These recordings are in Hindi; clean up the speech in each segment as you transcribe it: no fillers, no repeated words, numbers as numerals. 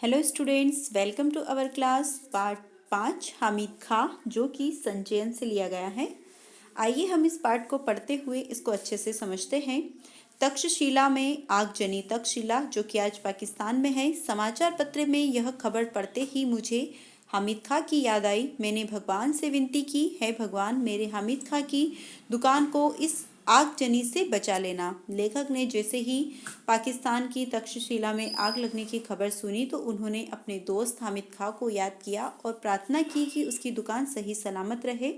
Hello students, welcome to our class part 5 Hamid Khan, जो कि संचयन से लिया गया है। आइए हम इस पार्ट को पढ़ते हुए इसको अच्छे से समझते हैं। तक्षशिला में आगजनी तक्षशिला, जो कि आज पाकिस्तान में है। समाचार पत्र में यह खबर पढ़ते ही मुझे हामिद खां की याद आई। मैंने भगवान से विनती की, है भगवान, मेरे हामिद खां की दुकान को इस आगजनी से बचा लेना। लेखक ने जैसे ही पाकिस्तान की तक्षशिला में आग लगने की खबर सुनी तो उन्होंने अपने दोस्त हामिद खां को याद किया और प्रार्थना की कि उसकी दुकान सही सलामत रहे।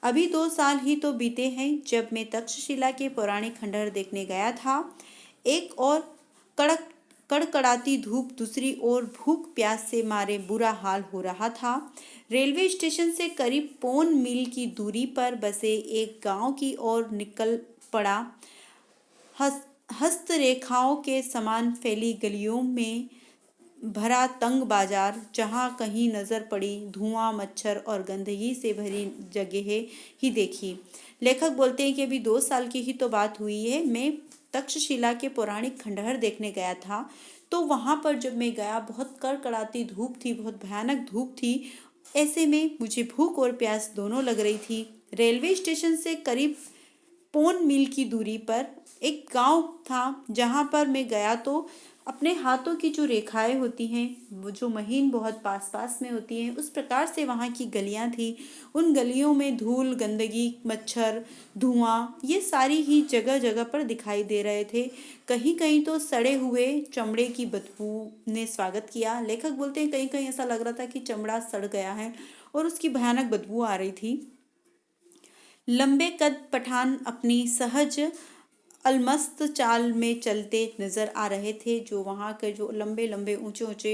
अभी 2 साल ही तो बीते हैं जब मैं तक्षशिला के पुराने खंडहर देखने गया था। एक और कड़क कड़कड़ाती धूप, दूसरी ओर भूख प्यास से मारे बुरा हाल हो रहा था। रेलवे स्टेशन से करीब 1.25 मील की दूरी पर बसे एक गांव की ओर निकल पड़ा। हस्तरेखाओं के समान फैली गलियों में भरा तंग बाजार, जहां कहीं नजर पड़ी धुआं, मच्छर और गंदगी से भरी जगह ही देखी। लेखक बोलते हैं कि अभी 2 साल की ही तो बात हुई है। मैं तक्षशिला के पौराणिक खंडहर देखने गया था, तो वहां पर जब मैं गया बहुत कड़कड़ाती धूप थी, बहुत भयानक धूप थी। ऐसे में मुझे भूख और प्यास दोनों लग रही थी। रेलवे स्टेशन से करीब 1.25 मील की दूरी पर एक गांव था, जहां पर मैं गया तो अपने हाथों की जो रेखाएं होती हैं, वो जो महीन बहुत पास पास में होती हैं, उस प्रकार से वहां की गलियां थी। उन गलियों में धूल, गंदगी, मच्छर, धुआं, ये सारी ही जगह जगह पर दिखाई दे रहे थे। कहीं कहीं तो सड़े हुए चमड़े की बदबू ने स्वागत किया। लेखक बोलते हैं कहीं कहीं ऐसा लग रहा था कि चमड़ा सड़ गया है और उसकी भयानक बदबू आ रही थी। लंबे कद पठान अपनी सहज अलमस्त चाल में चलते नजर आ रहे थे। जो वहाँ के जो लंबे लंबे ऊंचे ऊंचे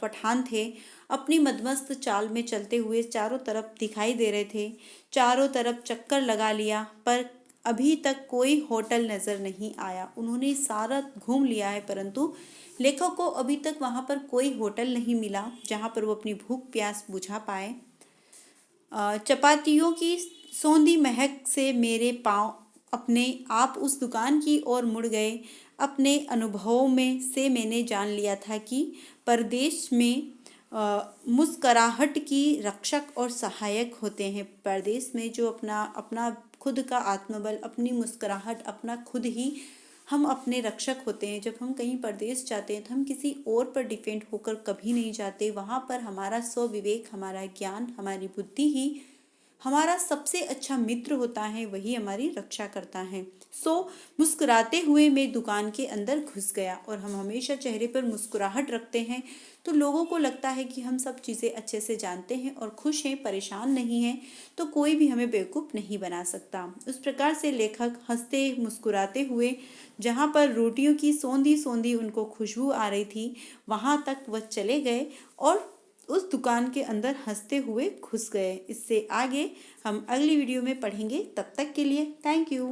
पठान थे, अपनी मदमस्त चाल में चलते हुए चारों तरफ दिखाई दे रहे थे। चारों तरफ चक्कर लगा लिया, पर अभी तक कोई होटल नजर नहीं आया। उन्होंने सारा घूम लिया है, परंतु लेखक को अभी तक वहाँ पर कोई होटल नहीं मिला जहाँ पर वो अपनी भूख प्यास बुझा पाए। चपातियों की सौंधी महक से मेरे पांव अपने आप उस दुकान की ओर मुड़ गए। अपने अनुभवों में से मैंने जान लिया था कि परदेश में मुस्कराहट की रक्षक और सहायक होते हैं। परदेश में जो अपना अपना खुद का आत्मबल, अपनी मुस्कुराहट, अपना खुद ही हम अपने रक्षक होते हैं। जब हम कहीं परदेश जाते हैं तो हम किसी और पर डिपेंड होकर कभी नहीं जाते। वहाँ पर हमारा स्वविवेक, हमारा ज्ञान, हमारी बुद्धि ही हमारा सबसे अच्छा मित्र होता है, वही हमारी रक्षा करता है। मुस्कुराते हुए मैं दुकान के अंदर घुस गया, और हम हमेशा चेहरे पर मुस्कुराहट रखते हैं तो लोगों को लगता है कि हम सब चीज़ें अच्छे से जानते हैं और खुश हैं, परेशान नहीं हैं, तो कोई भी हमें बेवकूफ़ नहीं बना सकता। उस प्रकार से लेखक हंसते मुस्कुराते हुए जहाँ पर रोटियों की सौंधी सौंधी उनको खुशबू आ रही थी, वहाँ तक वह चले गए और उस दुकान के अंदर हंसते हुए घुस गए। इससे आगे हम अगली वीडियो में पढ़ेंगे। तब तक के लिए थैंक यू।